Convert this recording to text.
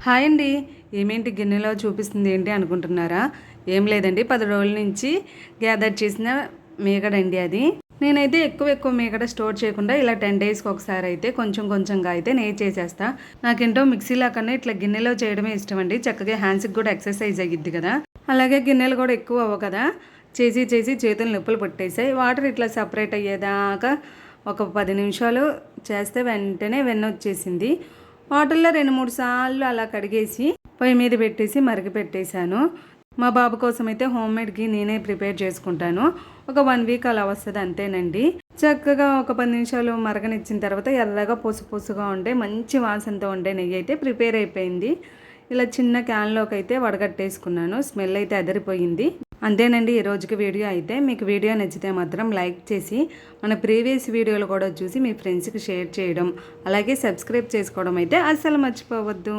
Hi అండి. ఏమేంటి గిన్నెలో చూపిస్తుంది ఏంటి అనుకుంటున్నారా? ఏం లేదండి, 10 రోజుల నుంచి గ్యాదర్ చేసిన మీగడండి అది. నేనైతే ఎక్కువ మీగడ స్టోర్ చేయకుండా ఇలా 10 డేస్కి ఒకసారి అయితే కొంచెంగా అయితే నెయ్యి చేసేస్తా. నాకేంటో మిక్సీలా కన్నా ఇట్లా గిన్నెలో చేయడమే ఇష్టం అండి. చక్కగా హ్యాండ్స్కి కూడా ఎక్సర్సైజ్ అయ్యిద్ది కదా, అలాగే గిన్నెలు కూడా ఎక్కువ అవ్వవు కదా. చేసి చేతులు నొప్పులు పట్టేసాయి. వాటర్ ఇట్లా సపరేట్ అయ్యేదాకా ఒక 10 నిమిషాలు చేస్తే వెంటనే వెన్న వచ్చేసింది. వాటర్లో 2-3 సార్లు అలా కడిగేసి పొయ్యి మీద పెట్టేసి మరిగి పెట్టేశాను. మా బాబు కోసం అయితే హోమ్ మేడ్కి నేనే ప్రిపేర్ చేసుకుంటాను. ఒక 1 వీక్ అలా వస్తుంది అంతేనండి. చక్కగా ఒక 10 నిమిషాలు మరగనిచ్చిన తర్వాత ఎర్రగా పొసుగా ఉండే మంచి వాసనతో ఉండే నెయ్యి అయితే ప్రిపేర్ అయిపోయింది. ఇలా చిన్న క్యాన్లోకి అయితే వడగట్టేసుకున్నాను. స్మెల్ అయితే అదిరిపోయింది. అంతేనండి ఈ రోజుకి వీడియో అయితే. మీకు వీడియో నచ్చితే మాత్రం లైక్ చేసి మన ప్రీవియస్ వీడియోలు కూడా చూసి మీ ఫ్రెండ్స్కి షేర్ చేయడం, అలాగే సబ్స్క్రైబ్ చేసుకోవడం అయితే అస్సలు మర్చిపోవద్దు.